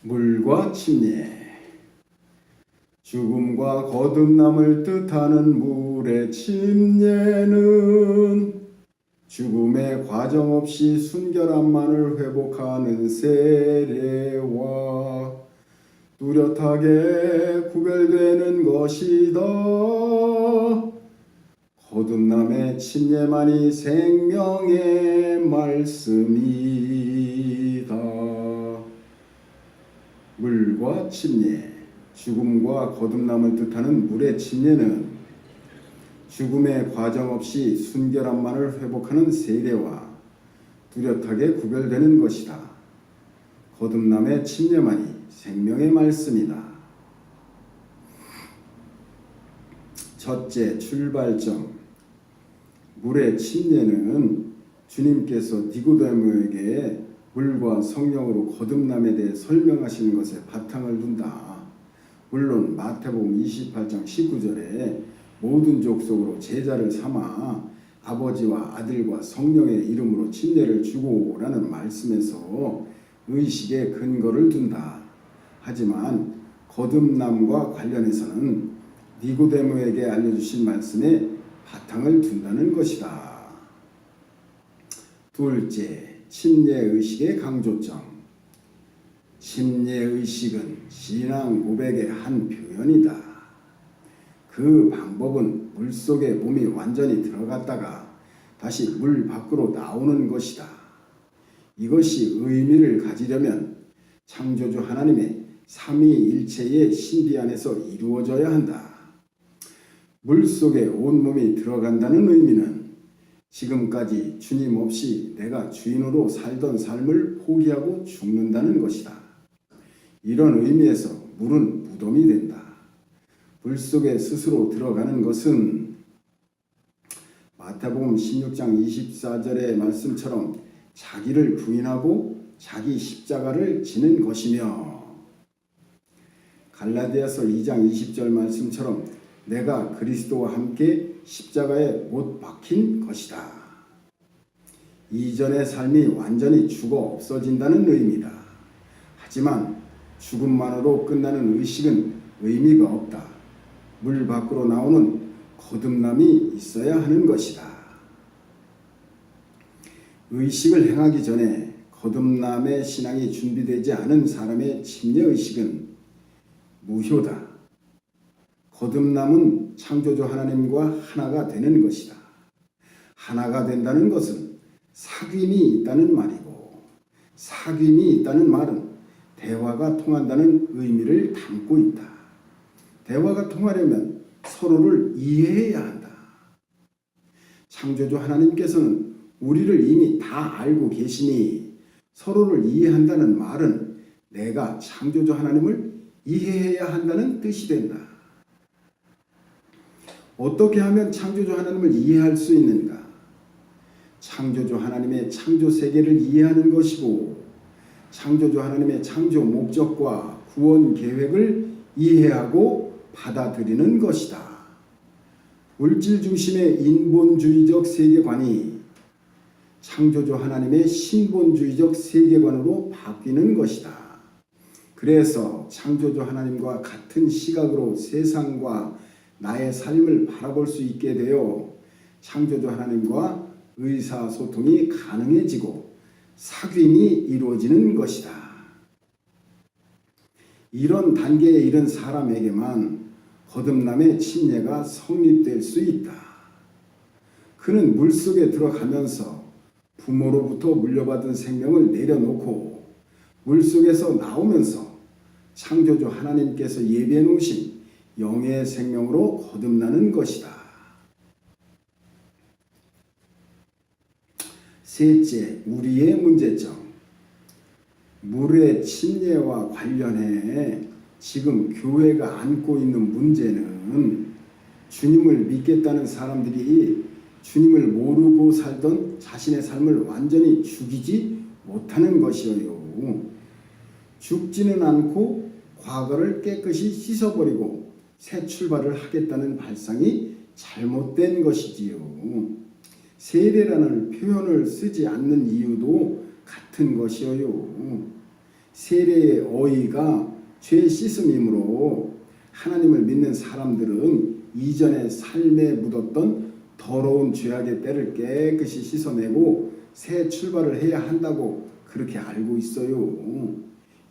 물과 침례. 죽음과 거듭남을 뜻하는 물의 침례는 죽음의 과정 없이 순결함만을 회복하는 세례와 뚜렷하게 구별되는 것이다. 거듭남의 침례만이 생명의 말씀이다. 물과 침례. 죽음과 거듭남을 뜻하는 물의 침례는 죽음의 과정 없이 순결함만을 회복하는 세례와 뚜렷하게 구별되는 것이다. 거듭남의 침례만이 생명의 말씀이다. 첫째 출발점. 물의 침례는 주님께서 니고데모에게 물과 성령으로 거듭남에 대해 설명하시는 것에 바탕을 둔다. 물론 마태복음 28장 19절에 모든 족속으로 제자를 삼아 아버지와 아들과 성령의 이름으로 침례를 주고라는 말씀에서 의식에 근거를 둔다. 하지만 거듭남과 관련해서는 니고데모에게 알려주신 말씀에 바탕을 둔다는 것이다. 둘째, 침례의식의 강조점. 침례의식은 신앙 고백의 한 표현이다. 그 방법은 물속에 몸이 완전히 들어갔다가 다시 물 밖으로 나오는 것이다. 이것이 의미를 가지려면 창조주 하나님의 삼위일체의 신비 안에서 이루어져야 한다. 물속에 온몸이 들어간다는 의미는 지금까지 주님 없이 내가 주인으로 살던 삶을 포기하고 죽는다는 것이다. 이런 의미에서 물은 무덤이 된다. 물속에 스스로 들어가는 것은 마태복음 16장 24절의 말씀처럼 자기를 부인하고 자기 십자가를 지는 것이며 갈라디아서 2장 20절 말씀처럼 내가 그리스도와 함께 십자가에 못 박힌 것이다. 이전의 삶이 완전히 죽어 없어진다는 의미다. 하지만 죽음만으로 끝나는 의식은 의미가 없다. 물 밖으로 나오는 거듭남이 있어야 하는 것이다. 의식을 행하기 전에 거듭남의 신앙이 준비되지 않은 사람의 침례의식은 무효다. 거듭남은 창조주 하나님과 하나가 되는 것이다. 하나가 된다는 것은 사귐이 있다는 말이고, 사귐이 있다는 말은 대화가 통한다는 의미를 담고 있다. 대화가 통하려면 서로를 이해해야 한다. 창조주 하나님께서는 우리를 이미 다 알고 계시니 서로를 이해한다는 말은 내가 창조주 하나님을 이해해야 한다는 뜻이 된다. 어떻게 하면 창조주 하나님을 이해할 수 있는가? 창조주 하나님의 창조 세계를 이해하는 것이고 창조주 하나님의 창조 목적과 구원 계획을 이해하고 받아들이는 것이다. 물질 중심의 인본주의적 세계관이 창조주 하나님의 신본주의적 세계관으로 바뀌는 것이다. 그래서 창조주 하나님과 같은 시각으로 세상과 나의 삶을 바라볼 수 있게 되어 창조주 하나님과 의사소통이 가능해지고 사귐이 이루어지는 것이다. 이런 단계에 이른 사람에게만 거듭남의 침례가 성립될 수 있다. 그는 물속에 들어가면서 부모로부터 물려받은 생명을 내려놓고 물속에서 나오면서 창조주 하나님께서 예비해 놓으신 영의 생명으로 거듭나는 것이다. 셋째, 우리의 문제점. 물의 침례와 관련해 지금 교회가 안고 있는 문제는 주님을 믿겠다는 사람들이 주님을 모르고 살던 자신의 삶을 완전히 죽이지 못하는 것이에요. 죽지는 않고 과거를 깨끗이 씻어버리고 새 출발을 하겠다는 발상이 잘못된 것이지요. 세례라는 표현을 쓰지 않는 이유도 같은 것이에요. 세례의 어의가 죄 씻음이므로 하나님을 믿는 사람들은 이전의 삶에 묻었던 더러운 죄악의 때를 깨끗이 씻어내고 새 출발을 해야 한다고 그렇게 알고 있어요.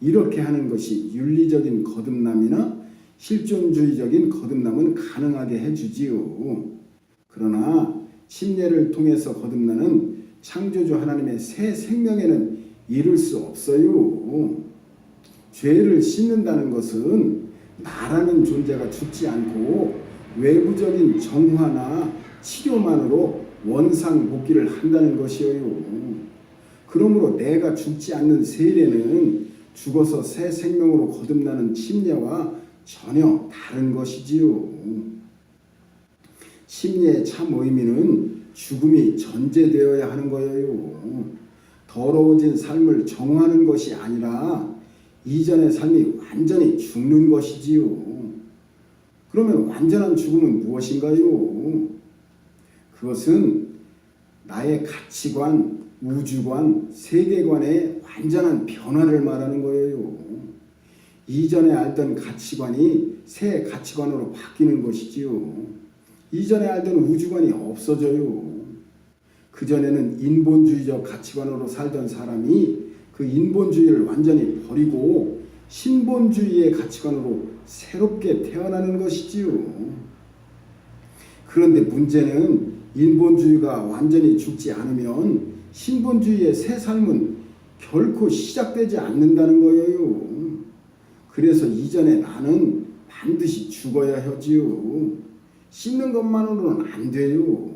이렇게 하는 것이 윤리적인 거듭남이나 실존주의적인 거듭남은 가능하게 해주지요. 그러나 침례를 통해서 거듭나는 창조주 하나님의 새 생명에는 이룰 수 없어요. 죄를 씻는다는 것은 나라는 존재가 죽지 않고 외부적인 정화나 치료만으로 원상복귀를 한다는 것이에요. 그러므로 내가 죽지 않는 세례는 죽어서 새 생명으로 거듭나는 침례와 전혀 다른 것이지요. 침례의 참 의미는 죽음이 전제되어야 하는 거예요. 더러워진 삶을 정화하는 것이 아니라 이전의 삶이 완전히 죽는 것이지요. 그러면 완전한 죽음은 무엇인가요? 그것은 나의 가치관, 우주관, 세계관의 완전한 변화를 말하는 거예요. 이전에 알던 가치관이 새 가치관으로 바뀌는 것이지요. 이전에 알던 우주관이 없어져요. 그전에는 인본주의적 가치관으로 살던 사람이 그 인본주의를 완전히 버리고 신본주의의 가치관으로 새롭게 태어나는 것이지요. 그런데 문제는 인본주의가 완전히 죽지 않으면 신본주의의 새 삶은 결코 시작되지 않는다는 거예요. 그래서 이전에 나는 반드시 죽어야 하지요. 씻는 것만으로는 안 돼요.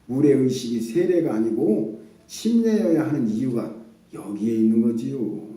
물의 의식이 세례가 아니고 침례여야 하는 이유가 여기에 있는 거지요.